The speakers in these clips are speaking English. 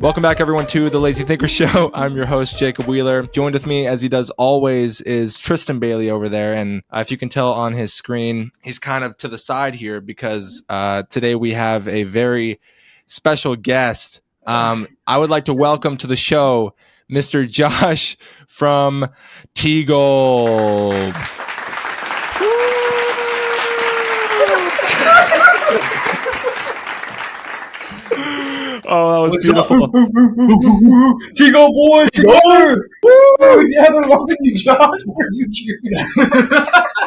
Welcome back, everyone, to the Lazy Thinker Show. I'm your host, Jacob Wheeler. Joined with me, as he does always, is Tristan Bailey over there. And if you can tell on his screen, he's kind of to the side here because today we have a very special guest. I would like to welcome to the show Mr. Josh from TGOLB. Oh, that was beautiful. T-Go boys, go! Yeah, they're loving you, Josh. Where are you cheering?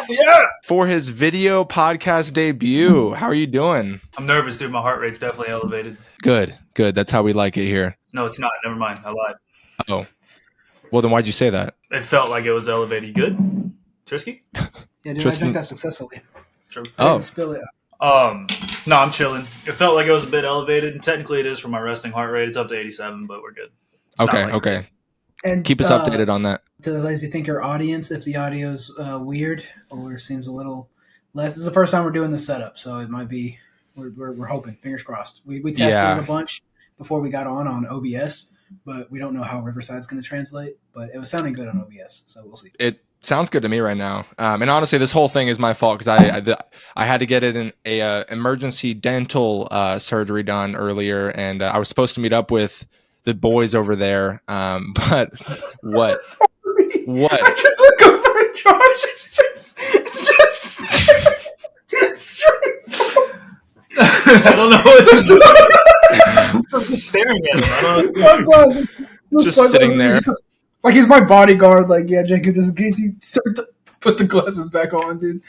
Yeah. For his video podcast debut, how are you doing? I'm nervous, dude. My heart rate's definitely elevated. Good. That's how we like it here. No, it's not. Never mind. I lied. Oh. Well, then why'd you say that? It felt like it was elevated. You good? Trisky? Yeah, dude, Tristan- I drank that successfully. True. I didn't spill it. No, I'm chilling. It felt like it was a bit elevated, and technically it is for my resting heart rate. It's up to 87, but we're good. It's Okay. And Keep us updated on that. To the Lazy Thinker audience, if the audio's weird or seems a little less, this is the first time we're doing this setup, so it might be. We're hoping, fingers crossed. We tested it a bunch before we got on OBS, but we don't know how Riverside's going to translate. But it was sounding good on OBS, so we'll see. It sounds good to me right now. And honestly, this whole thing is my fault because I had to get it in a emergency dental surgery done earlier, and I was supposed to meet up with the boys over there. But what? What? I just look over at Josh. It's just I don't know what to do. I'm just staring at him. I don't know what to do. Just sitting there. Like he's my bodyguard. Like, yeah, Jacob, just in case you start to put the glasses back on, dude.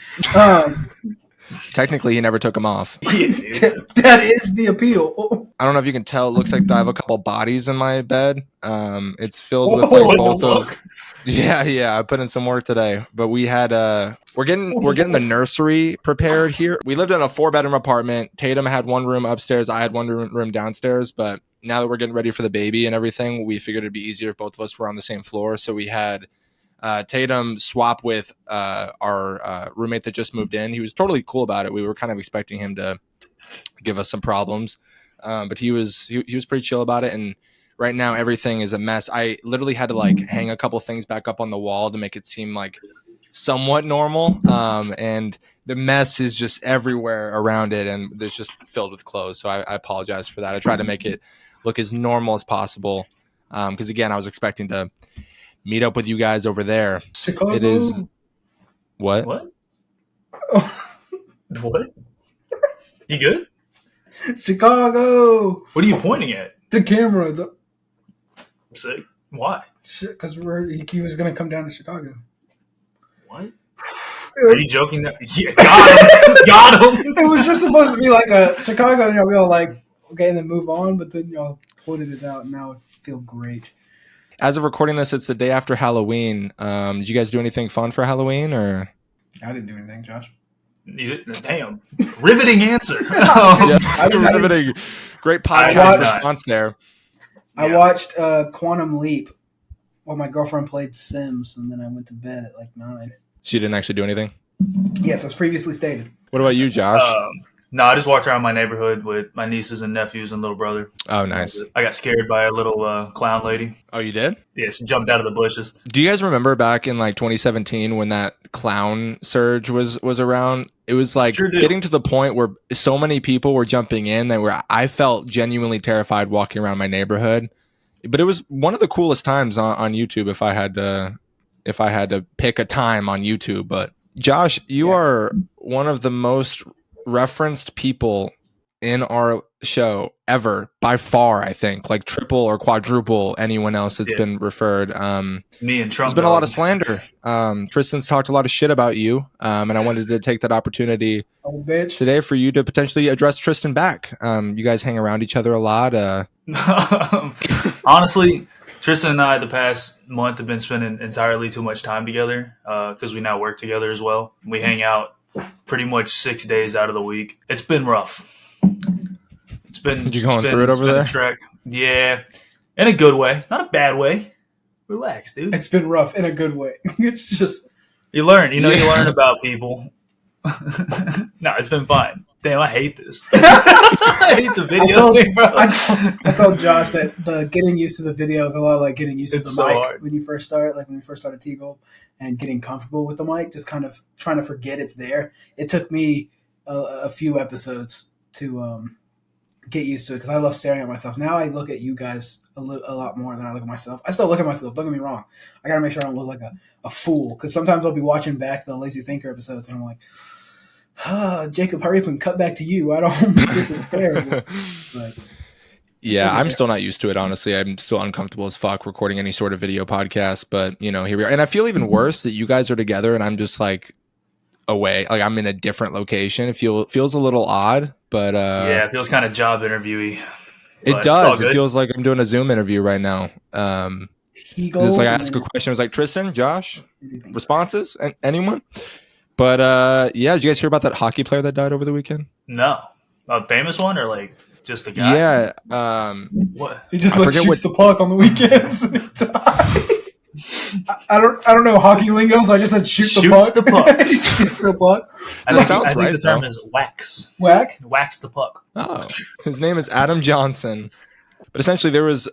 Technically, he never took them off. Yeah, dude. That is the appeal. I don't know if you can tell. It looks like I have a couple bodies in my bed. It's filled with Whoa, like what both the of. fuck? Yeah. I put in some work today, but we had we're getting the nursery prepared here. We lived in a 4-bedroom apartment. Tatum had one room upstairs. I had one room downstairs. But now that we're getting ready for the baby and everything, we figured it'd be easier if both of us were on the same floor. So we had Tatum swap with our roommate that just moved in. He was totally cool about it. We were kind of expecting him to give us some problems, but he was pretty chill about it. And right now everything is a mess. I literally had to like hang a couple things back up on the wall to make it seem like somewhat normal. And the mess is just everywhere around it, and it's just filled with clothes. So I apologize for that. I tried to make it look as normal as possible. Because again, I was expecting to meet up with you guys over there. Chicago. It is what? What? What? You good? Chicago. What are you pointing at? The camera. Sick. Why? Because he was gonna come down to Chicago. What? Are you joking? Yeah, got him. It was just supposed to be like a Chicago. We all like okay, and then move on. But then y'all pointed it out, and now I feel great. As of recording this, it's the day after Halloween. Did you guys do anything fun for Halloween, or? I didn't do anything, Josh. You didn't? Damn. Riveting answer. Riveting. Great podcast response there. I watched Quantum Leap while my girlfriend played Sims, and then I went to bed at like 9. She didn't actually do anything? Yes, as previously stated. What about you, Josh? No, I just walked around my neighborhood with my nieces and nephews and little brother. Oh, nice. I got scared by a little clown lady. Oh, you did? Yeah, she jumped out of the bushes. Do you guys remember back in like 2017 when that clown surge was around? It was like getting to the point where so many people were jumping in that I felt genuinely terrified walking around my neighborhood. But it was one of the coolest times on YouTube if I had to pick a time on YouTube. But Josh, you are one of the most referenced people in our show ever by far. I think like triple or quadruple anyone else that's been referred. Me and Trump. There's been a lot of slander. Tristan's talked a lot of shit about you, and I wanted to take that opportunity today for you to potentially address Tristan back. You guys hang around each other a lot. Honestly, Tristan and I the past month have been spending entirely too much time together because we now work together as well. We hang out pretty much 6 days out of the week. It's been rough. It's been you going through it over there? Trek. Yeah, in a good way, not a bad way. Relax, dude. It's been rough in a good way. It's just you learn. You learn about people. No, it's been fine. Damn, I hate this. I hate the video thing, bro. I told Josh that the getting used to the video is a lot like getting used to the mic hard. when you first start, like when we first started TGOLB, and getting comfortable with the mic, just kind of trying to forget it's there. It took me a few episodes to get used to it because I love staring at myself. Now I look at you guys a lot more than I look at myself. I still look at myself. Don't get me wrong. I gotta make sure I don't look like a fool because sometimes I'll be watching back the LazyThinker episodes and I'm like, Jacob, hurry up and cut back to you. I don't think this is terrible. But, yeah, I'm still not used to it, honestly. I'm still uncomfortable as fuck recording any sort of video podcast, but you know, here we are. And I feel even worse that you guys are together and I'm just like away. Like I'm in a different location. It feels a little odd, but yeah, it feels kind of job interviewy. It does. It feels like I'm doing a Zoom interview right now. Just like I ask a question. It's like Tristan, Josh, responses, and anyone. But yeah, did you guys hear about that hockey player that died over the weekend? No, a famous one or like just a guy? Yeah. What? He just like shoots the puck on the weekends. I don't know hockey lingo, so I just said shoot the puck. Shoots the puck. That sounds right. The term is wax. Wax the puck. Oh, his name is Adam Johnson. But essentially, it was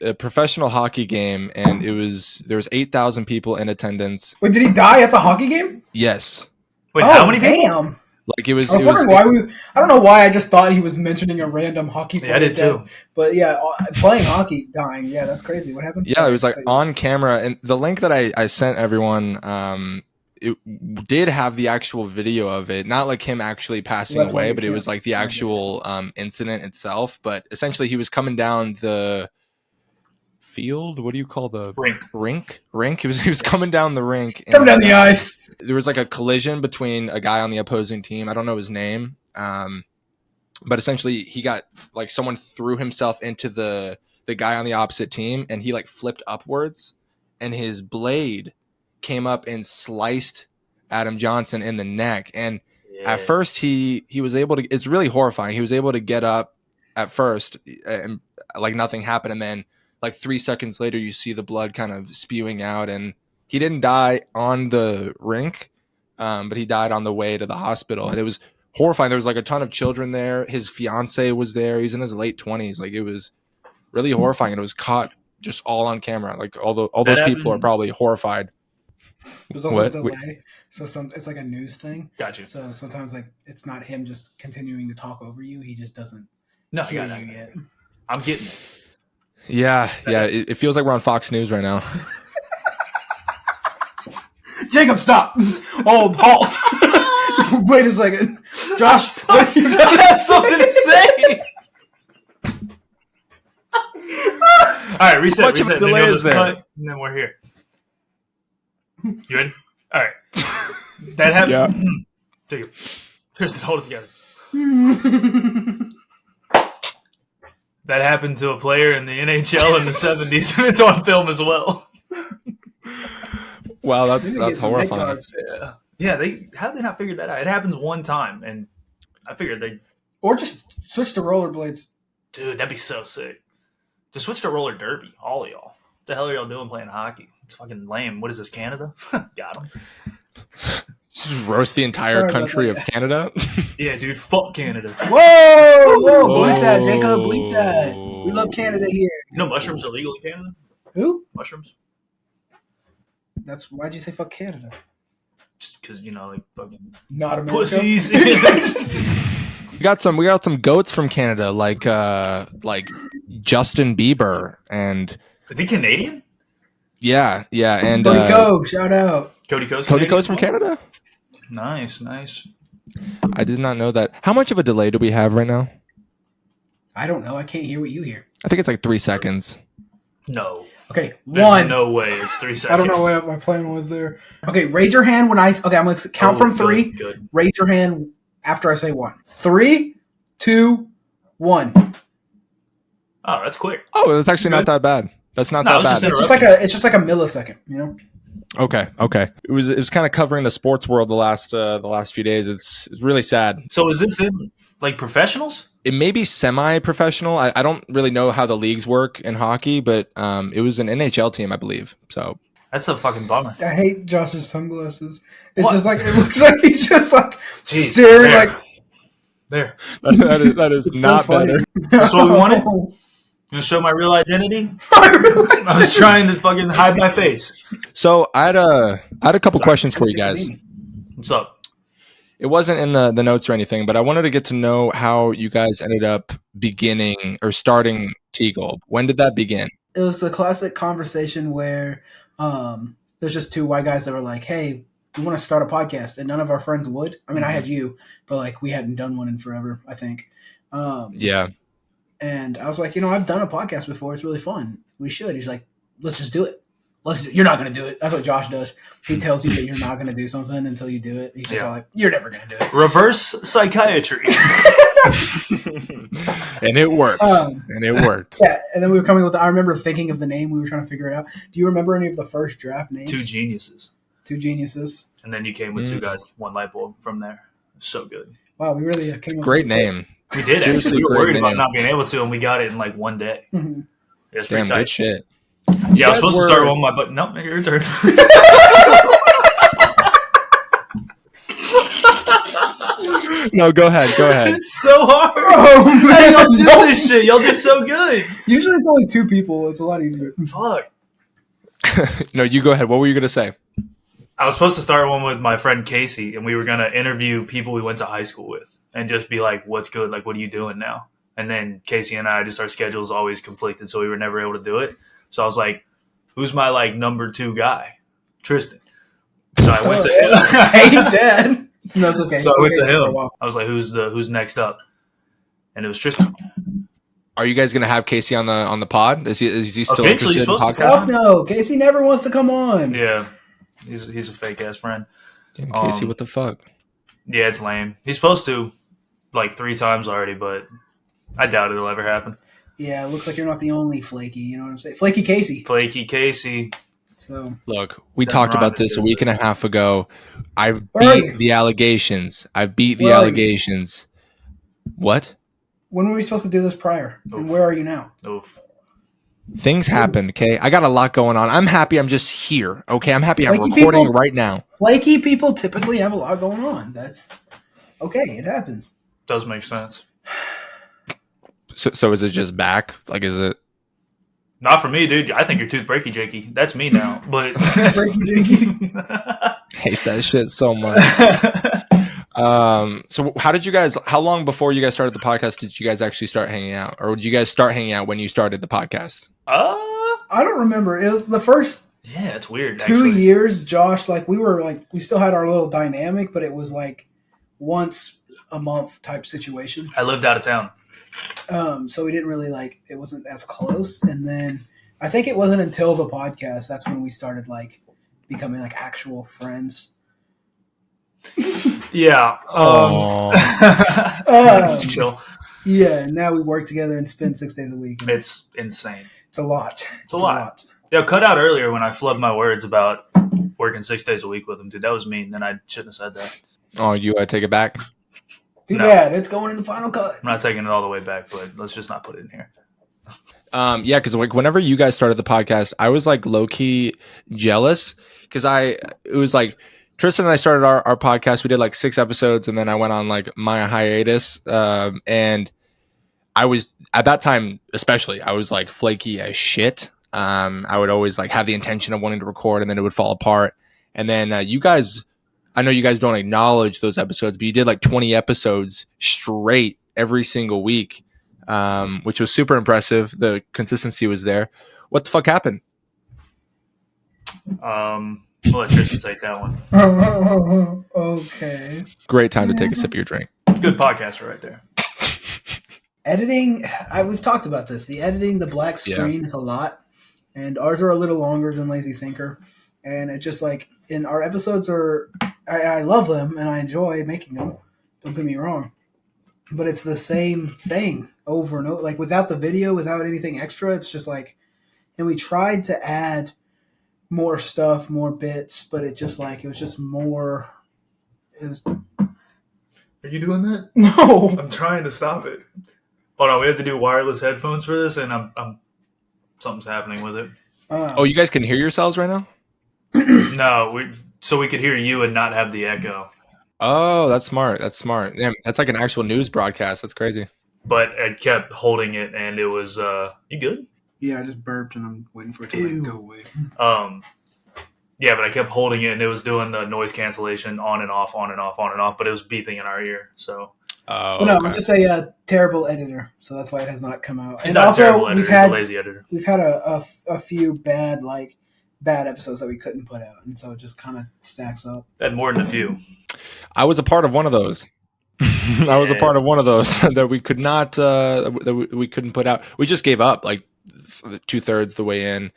a professional hockey game, and there was 8,000 people in attendance. Wait, did he die at the hockey game? Yes. Wait, how many people? Damn. Like it was. I was wondering why I don't know why I just thought he was mentioning a random hockey player. Yeah, I did too. But yeah, playing hockey, dying. Yeah, that's crazy. What happened? Yeah, it was like on camera, and the link that I sent everyone, it did have the actual video of it, not like him actually passing away, but it was like the actual incident itself. But essentially, he was coming down the field. What do you call the rink? He was coming down the rink. Coming down the ice. There was like a collision between a guy on the opposing team. I don't know his name, but essentially he got like someone threw himself into the guy on the opposite team, and he like flipped upwards, and his blade came up and sliced Adam Johnson in the neck. And at first he was able to. It's really horrifying. He was able to get up at first, and like nothing happened, and then like 3 seconds later, you see the blood kind of spewing out, and he didn't die on the rink, but he died on the way to the hospital. And it was horrifying. There was like a ton of children there. His fiance was there. He's in his late 20s. Like it was really horrifying. And it was caught just all on camera. Like all those people are probably horrified. There's also a delay. So it's like a news thing. Gotcha. So sometimes like it's not him just continuing to talk over you. He just doesn't hear you yet. I'm getting it. Yeah. It feels like we're on Fox News right now. Jacob, stop! Halt! Wait a second, Josh. You have something to say. All right, reset. Much of a delay is there? Cut, and then we're here. You ready? All right. That happened. Yeah. Jacob, Tristan, hold it together. That happened to a player in the NHL in the 70s, and it's on film as well. Wow, that's horrifying. Yeah. How did they not figure that out? It happens one time, and I figured they or just switch to rollerblades. Dude, that'd be so sick. Just switch to roller derby, all of y'all. What the hell are y'all doing playing hockey? It's fucking lame. What is this, Canada? Got them. Just roast the entire country of Canada. Yeah, dude, fuck Canada. Whoa, bleep that, Jacob, bleep that. We love Canada here. You know mushrooms are legal in Canada? Who? Mushrooms. Why'd you say fuck Canada? Just because, like fucking not America. Pussies. We got some goats from Canada, like Justin Bieber, and is he Canadian? Yeah, and Cody Coe, shout out. Cody Coe's from Canada. Nice. I did not know that. How much of a delay do we have right now? I don't know. I can't hear what you hear. I think it's like 3 seconds. No. Okay, There's no way it's 3 seconds. I don't know what my plan was there. Okay, raise your hand when I'm going to count from 3. Good. Raise your hand after I say 1. 3, 2, 1. Oh, that's quick. Oh, that's actually not that bad. That's not that bad. It's just like a millisecond, Okay. It was kind of covering the sports world the last few days. It's really sad. So is this in like professionals? It may be semi-professional. I don't really know how the leagues work in hockey, but it was an NHL team, I believe. So that's a fucking bummer. I hate Josh's sunglasses. It's just like it looks like he's just like staring there. like. There. That is It's not so funny. better. That's what we wanted? You gonna show my real identity? I was trying to fucking hide my face. So I had a couple questions for you guys. What's up? It wasn't in the notes or anything, but I wanted to get to know how you guys ended up beginning or starting TGOLB. When did that begin? It was the classic conversation where there's just two white guys that were like, hey, we want to start a podcast, and none of our friends would. I mean, I had you, but like we hadn't done one in forever, I think. Yeah. And I was like, I've done a podcast before. It's really fun. We should. He's like, let's just do it. You're not going to do it. That's what Josh does. He tells you that you're not going to do something until you do it. He's just like, you're never going to do it. Reverse psychiatry. And it worked. Yeah, and then we were coming with. I remember thinking of the name. We were trying to figure it out. Do you remember any of the first draft names? Two geniuses. And then you came with two guys, one light bulb from there. So good. Wow, we really came up Great with name. We did Seriously, actually. We were worried great about name. not being able to, and we got it in like one day. Mm-hmm. It was Damn, pretty tight. good shit. Yeah, I was supposed to start one, but no, your turn. No, go ahead. It's so hard. Oh, man. Hey, y'all do this shit. Y'all do so good. Usually it's only two people. It's a lot easier. Fuck. No, you go ahead. What were you gonna say? I was supposed to start one with my friend Casey, and we were gonna interview people we went to high school with, and just be like, "What's good? Like, what are you doing now?" And then Casey and I, just our schedules always conflicted, so we were never able to do it. So I was like, "Who's my like number 2 guy?" Tristan. So I went to him. I hate that. No, it's okay. So I went to him. I was like, "Who's next up?" And it was Tristan. Are you guys gonna have Casey on the pod? Is he still Eventually, interested in he's supposed to podcast? Fuck no. Casey never wants to come on. Yeah, he's a fake ass friend. Damn, Casey, what the fuck? Yeah, it's lame. He's supposed to like 3 times already, but I doubt it'll ever happen. Yeah, it looks like you're not the only flaky. You know what I'm saying? Flaky Casey. Flaky Casey. So Look, we Nothing talked wrong about with this a it. week and a half ago. I've Where are beat you? the allegations. Where are you? What? when were we supposed to do this prior? And where are you now? Oof. Things happen, okay? I got a lot going on. I'm happy I'm just here, okay? I'm happy I'm Flaky recording people- right now. Flaky people typically have a lot going on. That's okay. It happens. Does make sense. So is it just back? Like, is it? Not for me, dude. I think you're tooth breaky, Jakey. That's me now. But Breaky Jakey. Hate that shit so much. So how long before you guys started the podcast did you guys actually start hanging out? Or did you guys start hanging out when you started the podcast? I don't remember. It was the first Yeah, it's weird. 2 actually. years, Josh. Like we still had our little dynamic, but it was like once a month type situation. I lived out of town. So we didn't really it wasn't as close. And then I think it wasn't until the podcast that's when we started becoming actual friends. Yeah. Chill. Yeah, and now we work together and spend 6 days a week. And It's insane. it's a lot. It's a lot. Yeah, cut out earlier when I flubbed my words about working 6 days a week with him, dude. That was mean. Then I shouldn't have said that. Oh, you take it back? Too No. bad. It's going in the final cut. I'm not taking it all the way back, but let's just not put it in here. Yeah, because whenever you guys started the podcast, I was low key jealous because it was Tristan and I started our podcast. We did 6 episodes, and then I went on my hiatus. And I was at that time, especially, I was flaky as shit. I would always have the intention of wanting to record, and then it would fall apart. And then you guys, I know you guys don't acknowledge those episodes, but you did 20 episodes straight every single week, which was super impressive. The consistency was there. What the fuck happened? We'll let Tristan take that one. Okay. Great time to take a sip of your drink. Good podcaster right there. Editing, we've talked about this. The editing, the black screen is a lot. And ours are a little longer than LazyThinker. And it just and our episodes are, I love them and I enjoy making them. Don't get me wrong. But it's the same thing over and over. Without the video, without anything extra, it's just and we tried to add more stuff, more bits, but it just it was just more. It was Are you doing that? no. I'm trying to stop it. Hold on, we have to do wireless headphones for this, and I'm something's happening with it. Oh, you guys can hear yourselves right now? No, so we could hear you and not have the echo. Oh, that's smart. That's smart. Damn, that's like an actual news broadcast. That's crazy. But I kept holding it, and it was you good? Yeah, I just burped, and I'm waiting for it to go away. Yeah, but I kept holding it, and it was doing the noise cancellation on and off, on and off, on and off. But it was beeping in our ear. So. Oh, Well, no, okay. I'm just a terrible editor, so that's why it has not come out. He's And not a also, terrible editor. He's a lazy editor. We've had a few bad episodes that we couldn't put out, and so it just kind of stacks up. Had more than a few. I was a part of one of those. I was a part of one of those that we could not that we couldn't put out. We just gave up like 2/3 the way in.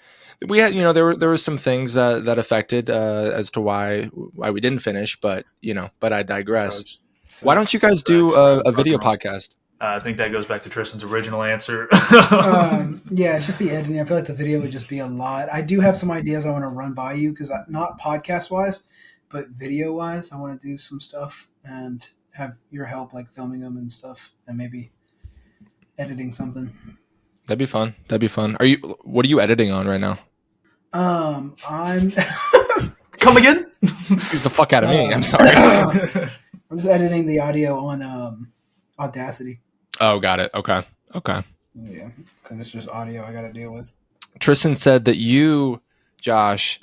We had, there were some things that affected as to why we didn't finish, but but I digress. So, why don't you guys do a video podcast? I think that goes back to Tristan's original answer. Yeah, it's just the editing. I feel like the video would just be a lot. I do have some ideas I want to run by you because not podcast wise, but video wise, I want to do some stuff and have your help, like filming them and stuff, and maybe editing something. That'd be fun. What are you editing on right now? I'm Come again? Excuse the fuck out of me. I'm sorry. I'm just editing the audio on Audacity. Oh, got it. Okay. Yeah, because it's just audio I got to deal with. Tristan said that you, Josh,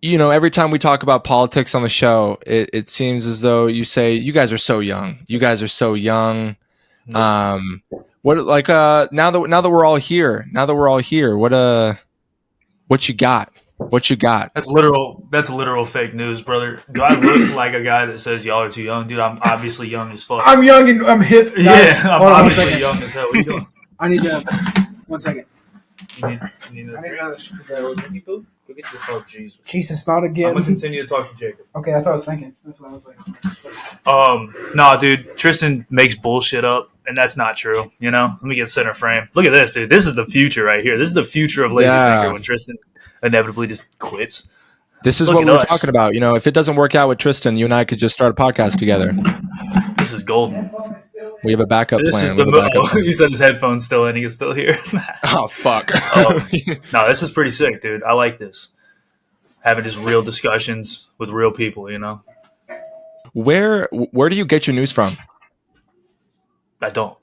every time we talk about politics on the show, it seems as though you say, you guys are so young. You guys are so young. What now that we're all here, what you got? What you got? That's literal fake news, brother. Do I look like a guy that says y'all are too young? Dude, I'm obviously young as fuck. I'm young and I'm hip. Yeah, I'm obviously young as hell. What are you doing? I need to 1 second. You need another screwdriver. Go get your phone, Jesus. Jesus, not again. I'm gonna continue to talk to Jacob. Okay, that's what I was thinking. That's what I was like. No, dude, Tristan makes bullshit up, and that's not true. Let me get center frame. Look at this, dude. This is the future right here. This is the future of LazyThinker when Tristan inevitably just quits. This is what we were talking about. If it doesn't work out with Tristan, you and I could just start a podcast together. This is golden. We have a backup plan. He said his headphone's still in. He is still here. Oh, fuck. No, this is pretty sick, dude. I like this. Having just real discussions with real people, Where do you get your news from? I don't.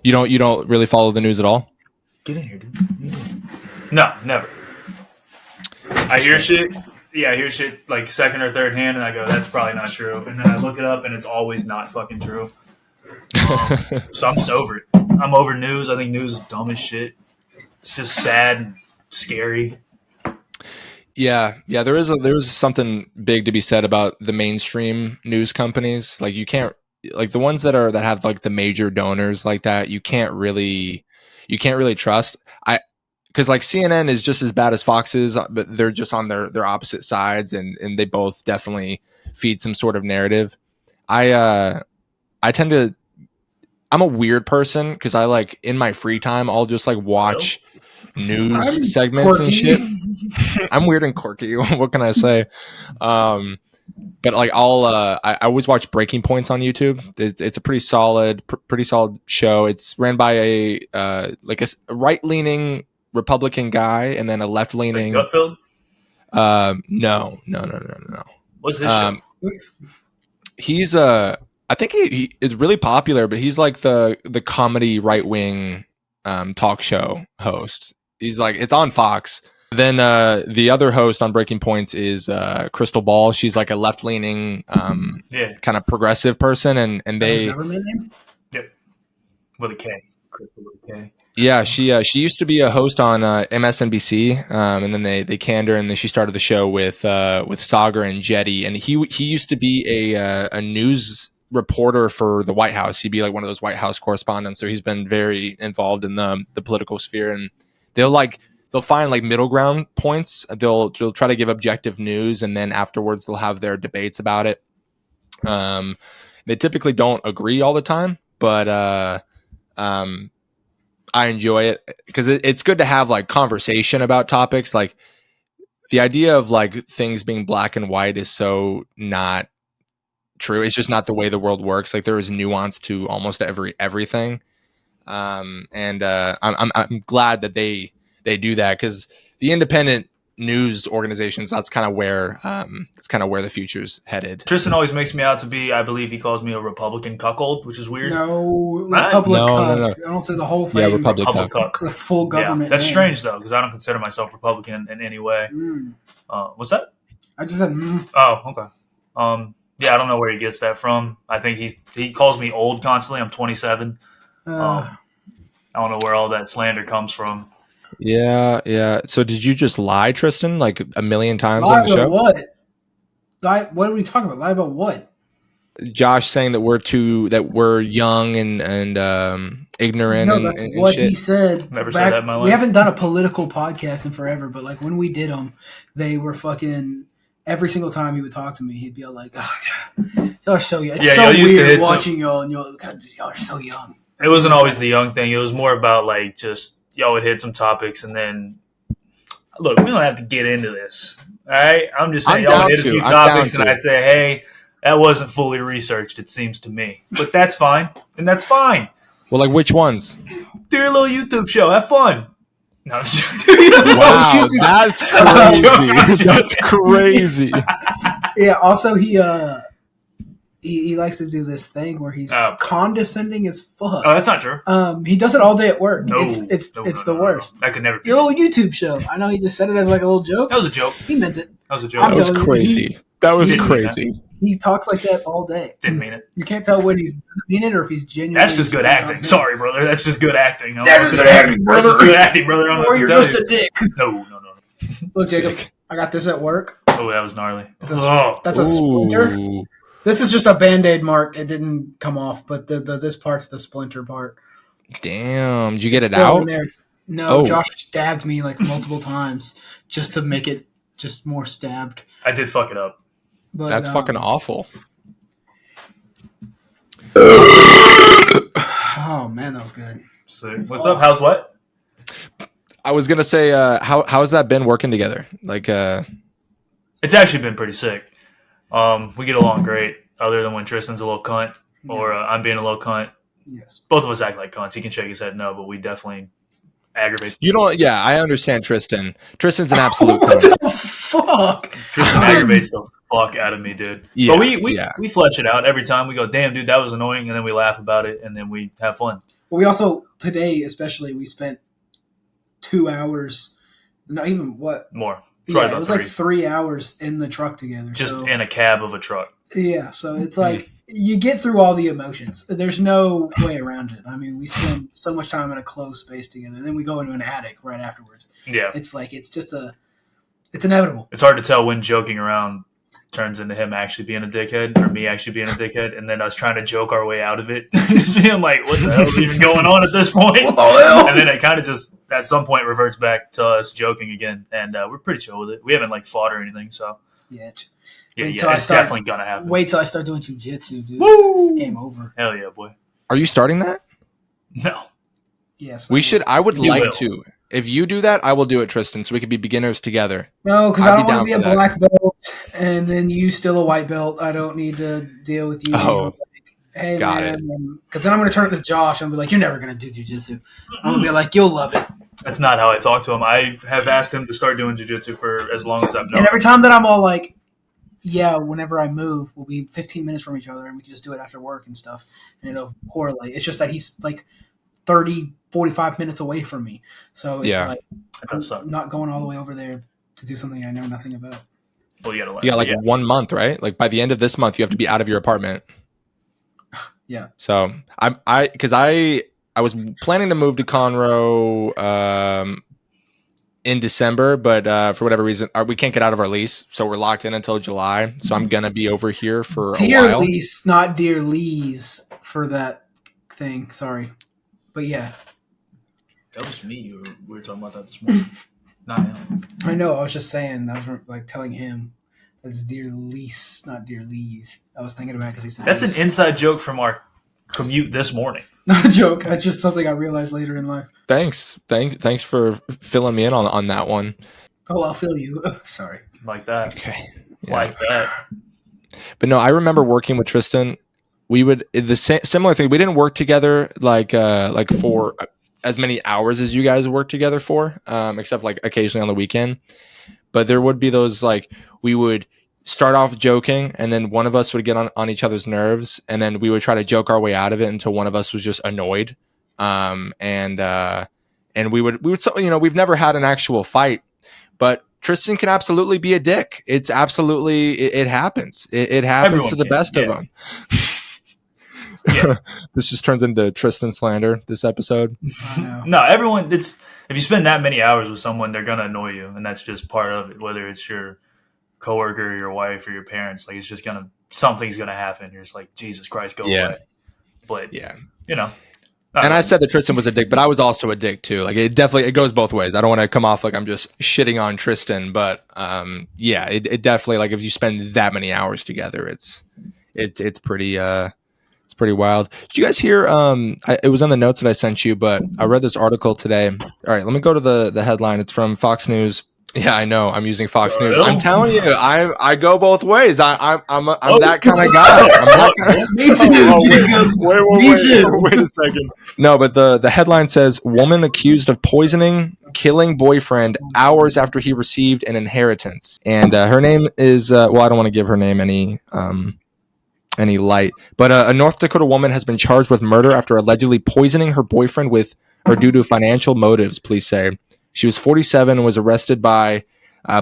You don't really follow the news at all? Get in here, dude. No, never. I hear shit. Yeah, I hear shit like second or third hand, and I go, that's probably not true. And then I look it up, and it's always not fucking true. So I'm just over it. I'm over news. I think news is dumb as shit. It's just sad and scary. Yeah. There is something big to be said about the mainstream news companies. Like you can't, like the ones that have like the major donors like that. You can't really trust. Because like CNN is just as bad as Fox is, but they're just on their opposite sides, and they both definitely feed some sort of narrative. I tend to. I'm a weird person because I like in my free time I'll just like watch news segments and shit. I'm weird and quirky. What can I say? But like I always watch Breaking Points on YouTube. It's a pretty solid show. It's ran by a right-leaning Republican guy and then a left-leaning. Like Gutfeld? No. What's his show? He's I think he is really popular, but he's like the comedy right-wing talk show host. He's like, it's on Fox. Then the other host on Breaking Points is Crystal Ball. She's like a left-leaning kind of progressive person, and they government name? Yep. With a K. Crystal with a K. Yeah, she used to be a host on MSNBC, and then they canned her, and then she started the show with Sagar and Jetty, and he used to be a news reporter for the White House. He'd be like one of those White House correspondents, so he's been very involved in the political sphere, and they'll find like middle ground points. They'll try to give objective news, and then afterwards they'll have their debates about it. They typically don't agree all the time, but I enjoy it because it's good to have like conversation about topics. Like the idea of like things being black and white is so not true. It's just not the way the world works. Like there is nuance to almost everything. I'm glad that they do that, because the independent news organizations. That's kind of where the future's headed. Tristan always makes me out to be, I believe he calls me a Republican cuckold, which is weird. No, Republic cuck. No. I don't say the whole thing. Yeah, Republic cuck. The full government. Yeah, that's strange though, because I don't consider myself Republican in any way. What's that? I just said. Oh, okay. Yeah, I don't know where he gets that from. I think he calls me old constantly. I'm 27. I don't know where all that slander comes from. Yeah. So did you just lie, Tristan, like a million times lie on the show? What? What are we talking about? Lie about what? Josh saying that we're young and ignorant. No, that's and what shit. He said. Never said that in my life. We haven't done a political podcast in forever, but like when we did them, they were fucking. Every single time he would talk to me, he'd be like, "Oh God, y'all are so young." It's so weird watching y'all, and y'all are so young. It wasn't always the young thing. It was more about like just y'all would hit some topics, and then look, we don't have to get into this. All right, I'm just saying y'all hit a few topics, and I'd say, "Hey, that wasn't fully researched." It seems to me, but that's fine, and that's fine. Well, like which ones? Do your little YouTube show. Have fun. No, wow, that's crazy. That's crazy. Yeah. Also, he likes to do this thing where he's condescending as fuck. Oh, that's not true. He does it all day at work. No, it's the worst. That could never be. Your little YouTube show. I know he just said it as like a little joke. That was a joke. He meant it. That was a joke. That was crazy. That was crazy. He talks like that all day. Didn't mean it. You can't tell when he's mean it or if he's genuine. That's just good acting. Sorry, brother. That's just good acting. That's just good acting, brother. That's just good acting, brother. Or you're just a dick. No. Look, Jacob, I got this at work. Oh, that was gnarly. That's a splinter. This is just a Band-Aid mark. It didn't come off, but this part's the splinter part. Damn. Did you get it out? No, Josh stabbed me like multiple times just to make it just more stabbed. I did fuck it up. But, that's fucking awful. Oh, man, that was good. So, what's up? How's what? I was gonna say, how has that been working together? Like, it's actually been pretty sick. We get along great, other than when Tristan's a little cunt or I'm being a little cunt. Yes, both of us act like cunts. He can shake his head no, but we definitely aggravate. You don't. Yeah, I understand Tristan. Tristan's an absolute cunt. What the fuck? Tristan aggravates the fuck out of me, dude. Yeah, but we flesh it out every time. We go, damn, dude, that was annoying, and then we laugh about it, and then we have fun. Well, we also today, especially, we spent 2 hours. Not even what more. Yeah, it was like 3 hours in the truck together. Just in a cab of a truck. Yeah, so it's like you get through all the emotions. There's no way around it. I mean, we spend so much time in a closed space together, and then we go into an attic right afterwards. Yeah. It's like it's inevitable. It's hard to tell when joking around turns into him actually being a dickhead or me actually being a dickhead, and then us trying to joke our way out of it. Just being like, what the hell is even going on at this point? What the hell? And then it kind of just, at some point, reverts back to us joking again, and we're pretty chill with it. We haven't, fought or anything, so. Yeah, it's definitely going to happen. Wait till I start doing jiu-jitsu, dude. Woo! It's game over. Hell yeah, boy. Are you starting that? No. Yes. We should. I would like to. If you do that, I will do it, Tristan, so we could be beginners together. No, because I don't want to be a black belt, and then you still a white belt. I don't need to deal with you. Oh, hey, got man. Because then I'm going to turn it to Josh and be like, you're never going to do jiu-jitsu. I'm going to be like, you'll love it. That's not how I talk to him. I have asked him to start doing jiu-jitsu for as long as I've known. And every time that I'm all like, yeah, whenever I move, we'll be 15 minutes from each other, and we can just do it after work and stuff, and it'll correlate. It's just that he's like 30, 45 minutes away from me. So it's like I'm not going all the way over there to do something I know nothing about. Well, you got 1 month, right? Like by the end of this month, you have to be out of your apartment. Yeah. So I was planning to move to Conroe in December, but for whatever reason, we can't get out of our lease, so we're locked in until July. So I'm gonna be over here for a while. Dear lease, not dear lease for that thing. Sorry, but yeah. That was me. We were talking about that this morning. Not him. I know. I was just saying. I was like telling him that's dear lease, not dear lease. I was thinking about it because he said that's an inside joke from our commute this morning. Not a joke. That's just something I realized later in life. Thanks for filling me in on that one. Oh, I'll fill you. Sorry. Like that. Okay. Like that. But no, I remember working with Tristan. We would similar thing. We didn't work together like for as many hours as you guys work together for, except like occasionally on the weekend. but there would be those like we would start off joking and then one of us would get on each other's nerves and then we would try to joke our way out of it until one of us was just annoyed. And we would we've never had an actual fight, but Tristan can absolutely be a dick. It's absolutely it happens. It happens Everyone to the best of them. Yeah. This just turns into Tristan slander this episode. No, everyone. If you spend that many hours with someone, they're gonna annoy you, and that's just part of it. Whether it's your coworker, your wife, or your parents, like it's just something's gonna happen. You're just like, Jesus Christ, go away. But And I said that Tristan was a dick, but I was also a dick too. Like it goes both ways. I don't want to come off like I'm just shitting on Tristan, but it definitely, like if you spend that many hours together, it's pretty it's pretty wild. Did you guys hear? It was on the notes that I sent you, but I read this article today. All right, let me go to the headline. It's from Fox News. Yeah, I know. I'm using Fox News. I'm telling you, I go both ways. I'm that kind of guy. Me too. Wait a second. No, but the headline says woman accused of killing boyfriend hours after he received an inheritance, and her name is I don't want to give her name any light, but a North Dakota woman has been charged with murder after allegedly poisoning her boyfriend due to financial motives. Police say. She was 47 and was arrested by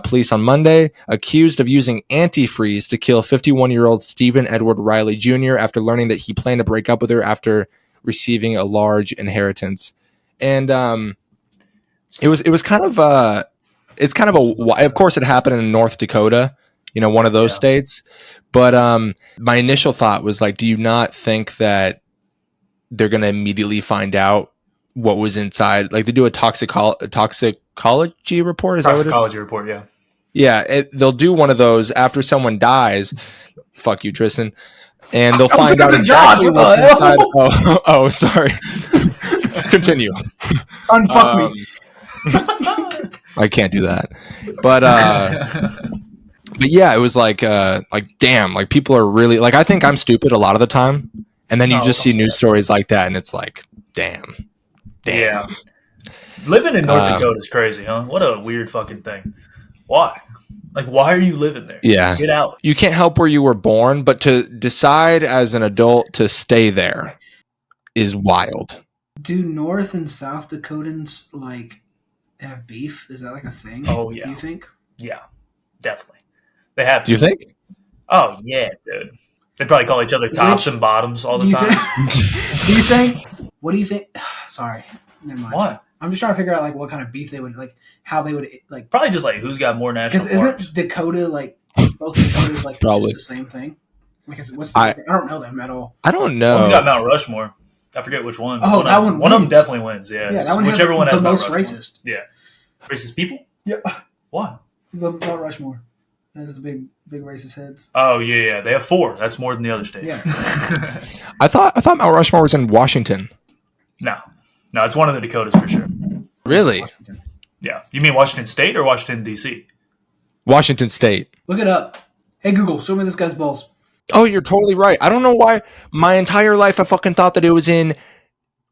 police on Monday, accused of using antifreeze to kill 51-year-old Stephen Edward Riley Jr. after learning that he planned to break up with her after receiving a large inheritance. And it was kind of of course it happened in North Dakota, one of those states. But my initial thought was like, do you not think that they're going to immediately find out what was inside? Like they do a toxicology report. Toxicology report, yeah. Yeah, they'll do one of those after someone dies. Fuck you, Tristan. And they'll find out exactly what's inside. Oh, sorry. Continue. Unfuck me. I can't do that. But yeah, it was like damn, like people are really like, I think I'm stupid a lot of the time, and then you just see news stories like that, and it's like, damn. Yeah. Living in North Dakota is crazy, huh? What a weird fucking thing. Why? Like, why are you living there? Yeah. Get out. You can't help where you were born, but to decide as an adult to stay there is wild. Do North and South Dakotans, like, have beef? Is that, like, a thing? Oh, yeah. Do you think? Yeah, definitely. They have to. Do you think? Oh, yeah, dude. They probably call each other tops and bottoms all the time. Do you think? What do you think? Sorry. Never mind. What? I'm just trying to figure out, like, what kind of beef they would, like, how they would, like... Probably just, like, who's got more national parks. Because isn't Dakota, like, both Dakotas, like, probably just the same thing? Like, I don't know them at all. I don't know. One's got Mount Rushmore. I forget which one. Oh, that one wins. One of them definitely wins, yeah. Yeah, that one whichever one has the most Mount racist. Yeah. Racist people? Yeah. What? The Mount Rushmore. That's the big racist heads. Oh, yeah. They have 4. That's more than the other states. Yeah. I thought Mount Rushmore was in Washington. No, it's one of the Dakotas for sure. Really? Washington. Yeah. You mean Washington State or Washington, D.C.? Washington State. Look it up. Hey, Google, show me this guy's balls. Oh, you're totally right. I don't know why my entire life I fucking thought that it was in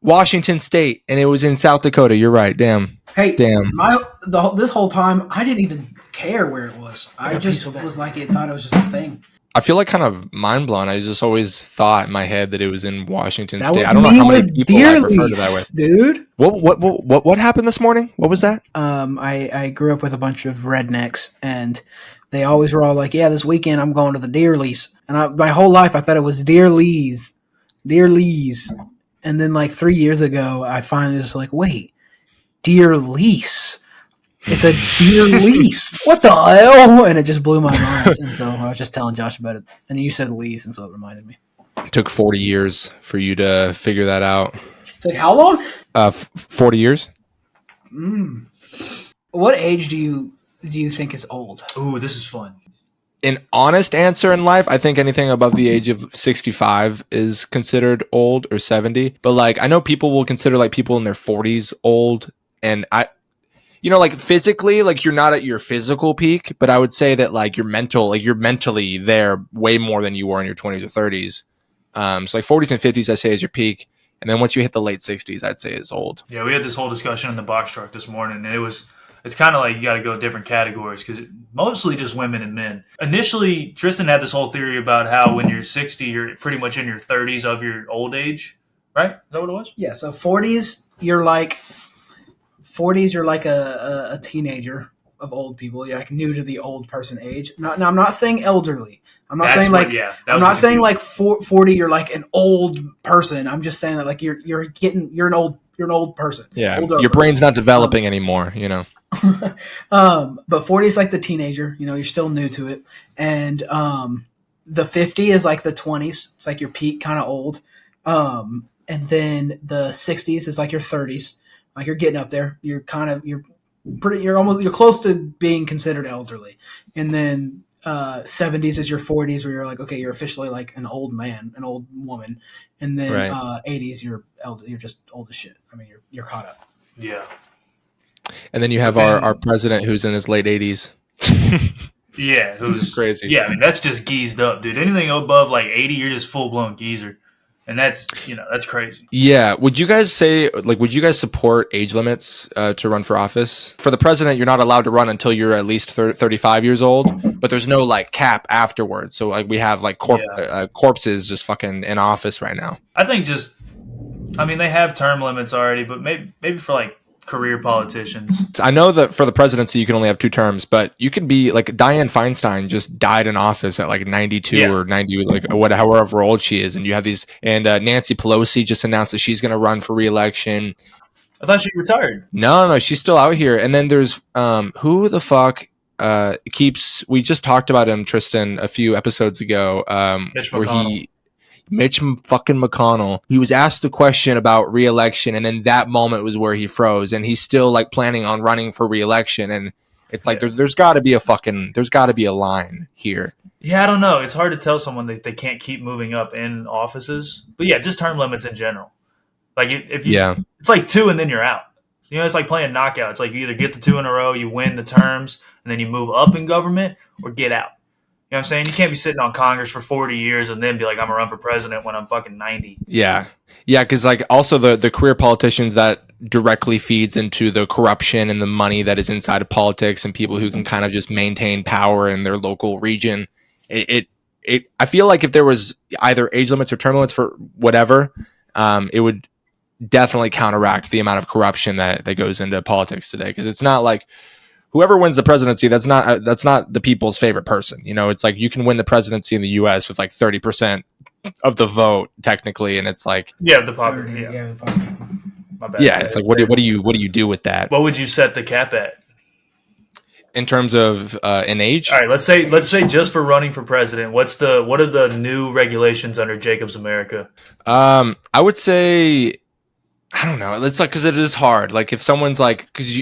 Washington State and it was in South Dakota. You're right. Damn. Hey, damn. This whole time, I didn't even care where it was. I just was like, thought it was just a thing. I feel like kind of mind blown. I just always thought in my head that it was in Washington State. I don't know how many people I preferred it that way. Dude. What happened this morning? What was that? I grew up with a bunch of rednecks, and they always were all like, "Yeah, this weekend I'm going to the deer lease." And my whole life I thought it was deer lease. And then like 3 years ago, I finally was like, "Wait, deer lease." It's a deer lease. What the hell? And it just blew my mind. And so I was just telling Josh about it. And you said lease, and so it reminded me. It took 40 years for you to figure that out. It's like, how long? 40 years. What age do you think is old? Ooh, this is fun. An honest answer in life, I think anything above the age of 65 is considered old, or 70. But like, I know people will consider like people in their 40s old. And like physically, like you're not at your physical peak, but I would say that like you're mentally there way more than you were in your 20s or 30s. So like 40s and 50s, I say is your peak. And then once you hit the late 60s, I'd say is old. Yeah, we had this whole discussion in the box truck this morning, and it was it's kind of like you got to go different categories because mostly just women and men. Initially, Tristan had this whole theory about how when you're 60, you're pretty much in your 30s of your old age, right? Is that what it was? Yeah. So 40s, you're like a teenager of old people. You're like new to the old person age. Now I'm not saying elderly. I'm not saying like I'm not saying like 40. You're like an old person. I'm just saying that like you're an old person. Yeah, older your person. brain's not developing anymore. You know. But 40 is like the teenager. You know, you're still new to it, and the 50 is like the 20s. It's like your peak, kind of old. And then the 60s is like your 30s. Like you're getting up there. You're close to being considered elderly. And then 70s is your 40s, where you're like, okay, you're officially like an old man, an old woman. And then 80s, you're just old as shit. I mean, you're caught up. Yeah. And then you have our president who's in his late 80s. Yeah, who's crazy. Yeah, I mean that's just geezed up, dude. Anything above like 80, you're just full blown geezer. And that's crazy. Yeah. Would you guys support age limits to run for office? For the president, you're not allowed to run until you're at least 35 years old, but there's no like cap afterwards. So like we have like corpses just fucking in office right now. I think they have term limits already, but maybe for like career politicians. I know that for the presidency, you can only have 2 terms, but you can be like Dianne Feinstein just died in office at like 92 or 90, like however old she is. And you have these, and Nancy Pelosi just announced that she's going to run for re-election. I thought she retired. No, she's still out here. And then there's who the fuck we just talked about him, Tristan, a few episodes ago, Mitch fucking McConnell. He was asked a question about re-election, and then that moment was where he froze, and he's still like planning on running for re-election. And it's like there's got to be a line here. Yeah, I don't know. It's hard to tell someone that they can't keep moving up in offices. But yeah, just term limits in general. Like it's like 2 and then you're out. You know, it's like playing knockout. It's like you either get the 2 in a row, you win the terms, and then you move up in government, or get out. You know what I'm saying? You can't be sitting on Congress for 40 years and then be like, I'm going to run for president when I'm fucking 90. Yeah. Yeah, because like also the career politicians, that directly feeds into the corruption and the money that is inside of politics, and people who can kind of just maintain power in their local region. I feel like if there was either age limits or term limits for whatever, it would definitely counteract the amount of corruption that goes into politics today. Because it's not like whoever wins the presidency, that's not the people's favorite person. You know, it's like you can win the presidency in the U.S. with like 30% of the vote technically, and it's like the popular. My bad. Yeah, it's like what do you do with that? What would you set the cap at in terms of an age? All right, let's say just for running for president, what are the new regulations under Jacob's America? I would say, I don't know. It's like, because it is hard. Like if someone's like, because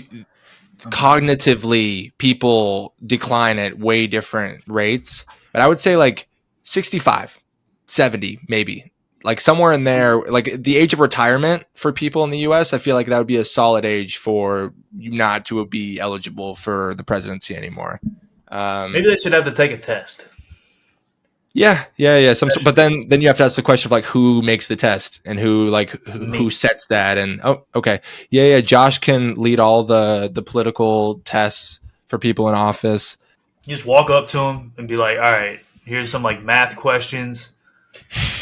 cognitively people decline at way different rates, but I would say like 65, 70 maybe, like somewhere in there. Like the age of retirement for people in the US, I feel like that would be a solid age for you not to be eligible for the presidency anymore. Maybe they should have to take a test. Yeah. But then you have to ask the question of like who makes the test and who sets that. And okay, yeah. Josh can lead all the political tests for people in office. You just walk up to him and be like, "All right, here's some like math questions.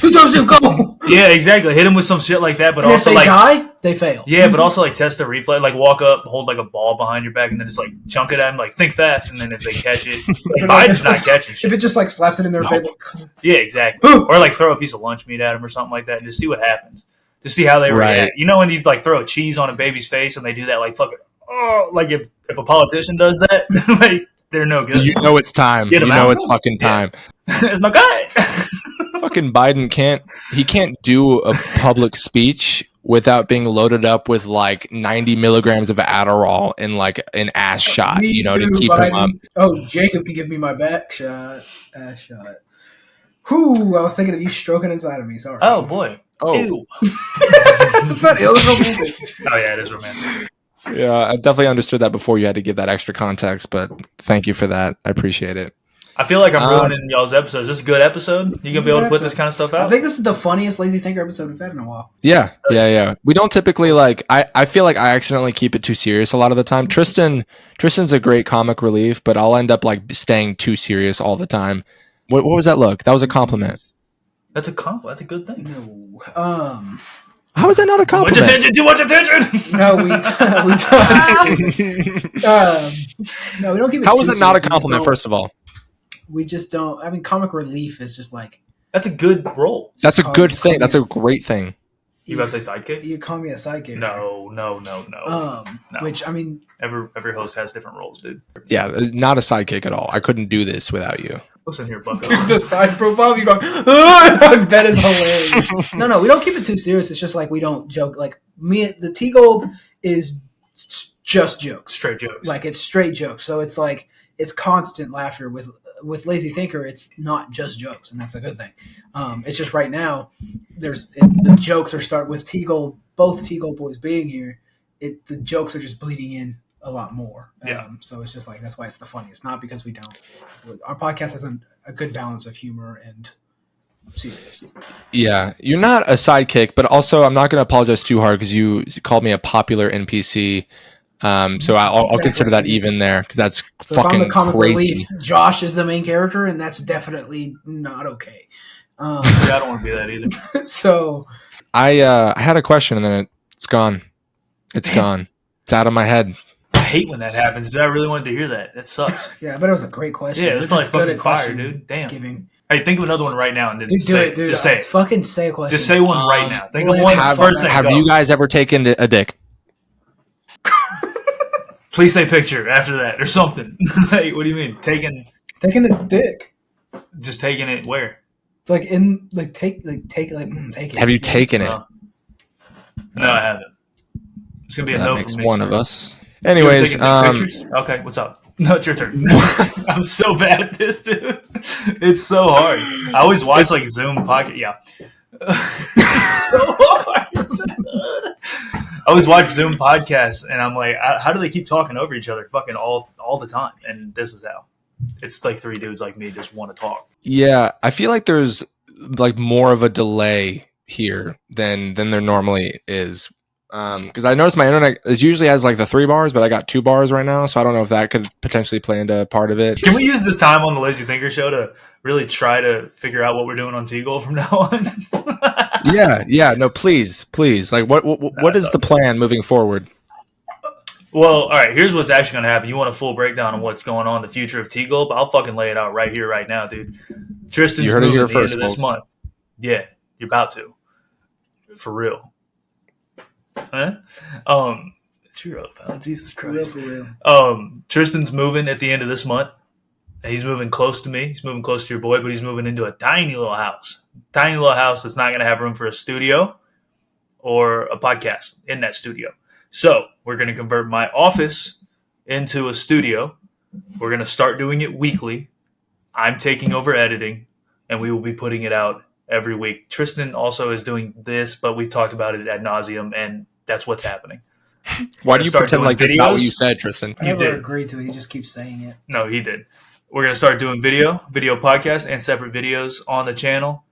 Who does you go?" Yeah, exactly. Hit him with some shit like that, but and also if they like die, they fail. Yeah, but also like test the reflex. Like walk up, hold like a ball behind your back, and then just like chunk it at him. Like think fast, and then if they catch it, like, Biden's not catching shit. If it just like slaps it in their face, like, yeah, exactly. Or like throw a piece of lunch meat at him or something like that, and just see what happens. Just see how they react. You know when you like throw a cheese on a baby's face and they do that, like fucking like if a politician does that, like they're no good. You know it's time. You know it's fucking time. It's no good. Fucking Biden can't do a public speech without being loaded up with like 90 milligrams of Adderall and like an ass shot, to keep him up. Oh, Jacob can give me my back shot, ass shot. Whew, I was thinking of you stroking inside of me. Sorry. Oh boy. Oh. Ew. It's not ill. Oh yeah, it is romantic. Yeah, I definitely understood that before you had to give that extra context, but thank you for that. I appreciate it. I feel like I'm ruining y'all's episodes. Is this a good episode? You gonna be able to put this kind of stuff out? I think this is the funniest Lazy Thinker episode we've had in a while. Yeah. We don't typically I feel like I accidentally keep it too serious a lot of the time. Tristan's a great comic relief, but I'll end up like staying too serious all the time. What was that look? That was a compliment. That's a compliment. That's a good thing. No. How is that not a compliment? Too much attention. No, we don't. No, we don't keep it. How is it not a compliment? First of all, we just don't. I mean, comic relief is just like that's a good role. That's a good thing. That's a great thing. You gotta say sidekick? You call me a sidekick? No. Which I mean, every host has different roles, dude. Yeah, not a sidekick at all. I couldn't do this without you. Listen here, Bucko. The side profile, you go. I bet is hilarious. No, we don't keep it too serious. It's just like we don't joke. Like me, the TGOLB is just jokes, straight jokes. Like it's straight jokes. So it's like it's constant laughter. With Lazy Thinker, it's not just jokes, and that's a good thing. It's just right now, the jokes are start with TGOLB, both TGOLB boys being here. The jokes are just bleeding in a lot more. Yeah. So it's just like that's why it's the funniest, not because we don't. Our podcast has a good balance of humor and serious. Yeah, you're not a sidekick, but also I'm not going to apologize too hard because you called me a popular NPC. So I'll consider that even there because that's fucking if I'm the comic crazy. Relief, Josh is the main character, and that's definitely not okay. Yeah, I don't want to be that either. So I had a question and then it's gone. It's gone. It's out of my head. I hate when that happens. Dude, I really wanted to hear that. That sucks. Yeah, but it was a great question. Yeah, it was probably fucking fire, dude. Damn. Giving. Hey, think of another one right now and then Dude, say it, dude. Just say it. Fucking say a question. Just say one right now. Think of one first thing. Have you guys ever taken a dick? Please say picture after that or something. Hey, what do you mean? Taking a dick. Just taking it where? Take it. Have you taken it? No, I haven't. It's gonna be a that no makes from me. one of us. Anyways, okay, what's up? No, it's your turn. I'm so bad at this, dude. It's so hard. I always watch like Zoom podcast. Yeah. It's so hard. I always watch Zoom podcasts, and I'm like, how do they keep talking over each other fucking all the time? And this is how. It's like three dudes like me just want to talk. Yeah, I feel like there's like more of a delay here than there normally is. Because I noticed my internet usually has like the 3 bars, but I got 2 bars right now, so I don't know if that could potentially play into part of it. Can we use this time on the Lazy Thinker show to really try to figure out what we're doing on TGOLB from now on? yeah, no, please. Like, what is the plan moving forward? Well, all right, here's what's actually going to happen. You want a full breakdown on what's going on, the future of TGOLB? I'll fucking lay it out right here, right now, dude. Tristan's moving at the end of this month. Yeah, you're about to. For real. Huh? Cheer up, pal. Jesus Christ. For real. Tristan's moving at the end of this month. He's moving close to me. He's moving close to your boy, but he's moving into a tiny little house. Tiny little house that's not going to have room for a studio or a podcast in that studio. So we're going to convert my office into a studio. We're going to start doing it weekly. I'm taking over editing, and we will be putting it out every week. Tristan also is doing this, but we've talked about it ad nauseum, and that's what's happening. Why do you pretend like that's not what you said, Tristan? I never agreed to it. He just keeps saying it. No, he did. We're going to start doing video podcasts and separate videos on the channel.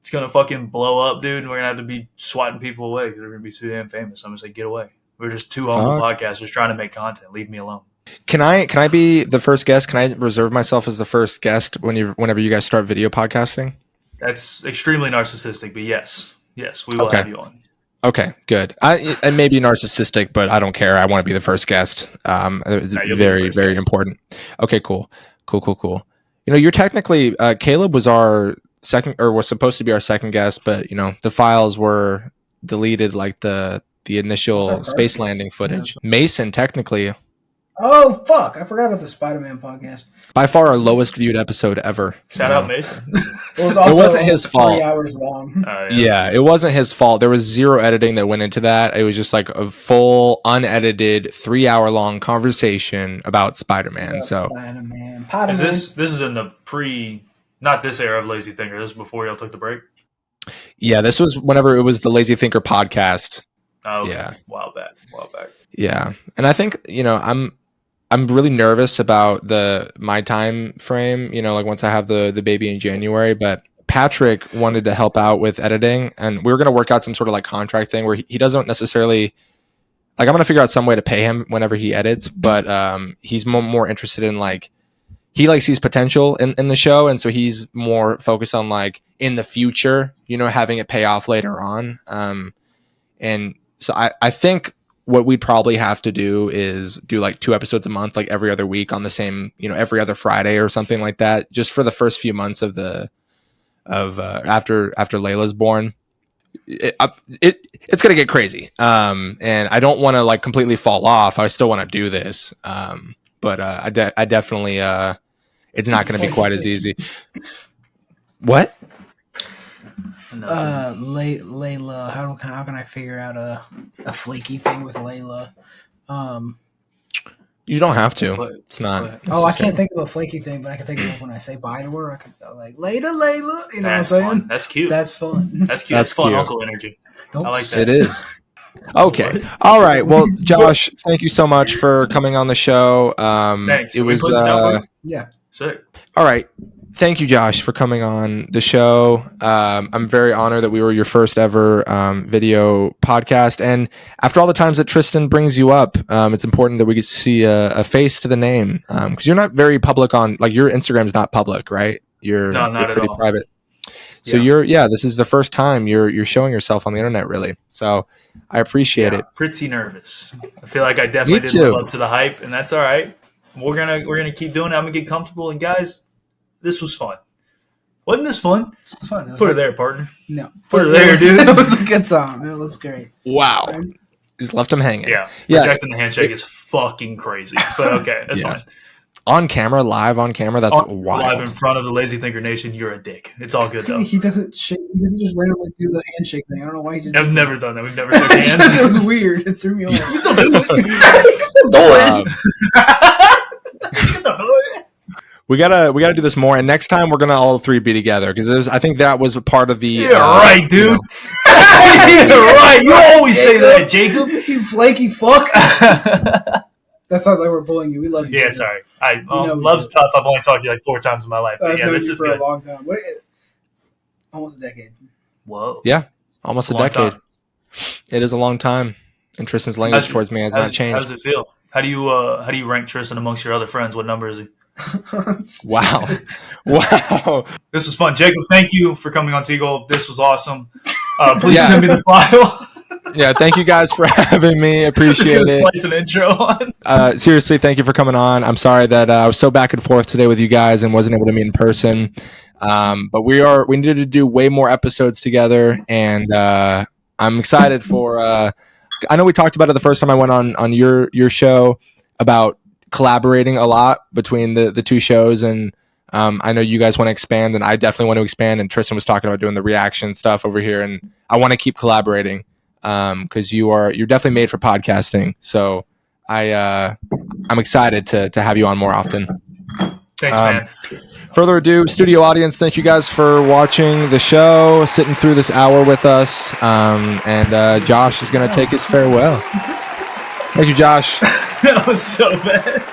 It's going to fucking blow up, dude, and we're going to have to be swatting people away because we're going to be too damn famous. I'm going to say, get away. We're just two humble podcasters trying to make content. Leave me alone. Can I be the first guest? Can I reserve myself as the first guest whenever you guys start video podcasting? That's extremely narcissistic, but yes, we will have you on. Okay, good. I may be narcissistic, but I don't care. I want to be the first guest. It's very, very important. Okay, cool. You know, you're technically Caleb was our second, or was supposed to be our second guest, but you know the files were deleted, like the initial space landing footage. Yeah. Mason, technically. Oh fuck! I forgot about the Spider-Man podcast. By far our lowest viewed episode ever. Shout out Mason. It wasn't his fault. 3 hours long. Yeah, it wasn't his fault. There was zero editing that went into that. It was just like a full, unedited, 3-hour-long conversation about Spider-Man. Spider-Man. This is in the not this era of Lazy Thinker. This is before y'all took the break. Yeah, this was whenever it was the Lazy Thinker podcast. Oh, yeah, while back. Yeah, and I think I'm really nervous about my time frame, like once I have the baby in January, but Patrick wanted to help out with editing, and we were going to work out some sort of like contract thing where he doesn't necessarily like, I'm going to figure out some way to pay him whenever he edits, but he's more interested in like, he like sees potential in the show, and so he's more focused on like in the future, having it pay off later on. And so I think what we'd probably have to do is do like 2 episodes a month, like every other week on the same, every other Friday or something like that, just for the first few months of after Layla's born. It's gonna get crazy, and I don't want to like completely fall off. I still want to do this, but I definitely it's not going to be quite as easy. What? Layla. How can I figure out a flaky thing with Layla? You don't have to. It's not. I can't think of a flaky thing, but I can think of when I say bye to her. I can go like Layla. You know what I'm saying? Fun. That's cute. That's fun. That's cute. That's fun. Cute. Uncle energy. I like that. It is. Okay. All right. Well, Josh, thank you so much for coming on the show. Thanks. It was. Yeah. Sick. All right. Thank you, Josh, for coming on the show. I'm very honored that we were your first ever video podcast. And after all the times that Tristan brings you up, it's important that we get to see a face to the name, because you're not very public on, like, your Instagram's not public, right? You're pretty private. So this is the first time you're showing yourself on the internet, really. So I appreciate it. Pretty nervous. I feel like I definitely didn't live up to the hype, and that's all right. We're gonna keep doing it. I'm gonna get comfortable, and guys, this was fun. Wasn't this fun? It was fun. Put her there, partner. No. Put her there, dude. It was a good song. It was great. Wow. Just left him hanging. Yeah. Rejecting the handshake is fucking crazy. But okay, that's fine. On camera, live on camera, that's wild. Live in front of the LazyThinker Nation, you're a dick. It's all good, though. He doesn't just randomly do the handshake thing. I don't know why he just... I've never done that. We've never shook hands. It was weird. It threw me off. He's still doing it. We gotta do this more, and next time we're gonna all three be together, because I think that was a part of the. Yeah, right, dude. Right. You always say that, Jacob. You flaky fuck. That sounds like we're bullying you. We love you. Yeah, sorry. Love's tough. I've only talked to you like 4 times in my life. I've known this you is for good. a long time. Almost a decade. Whoa. Yeah, almost a decade. Time. It is a long time, and Tristan's language towards me has not changed. How does it feel? How do you rank Tristan amongst your other friends? What number is he? Wow. This was fun. Jacob, thank you for coming on TGOLB. This was awesome. Please send me the file. Yeah, thank you guys for having me. Appreciate it. Splice an intro on. Seriously, thank you for coming on. I'm sorry that I was so back and forth today with you guys and wasn't able to meet in person. But we needed to do way more episodes together, and I'm excited for. I know we talked about it the first time I went on your show about collaborating a lot between the 2 shows, and I know you guys want to expand, and I definitely want to expand. And Tristan was talking about doing the reaction stuff over here, and I want to keep collaborating. Because you're definitely made for podcasting, so I'm excited to have you on more often. Thanks, man. Further ado, studio audience, thank you guys for watching the show, sitting through this hour with us, and Josh is going to take his farewell. Thank you, Josh. That was so bad.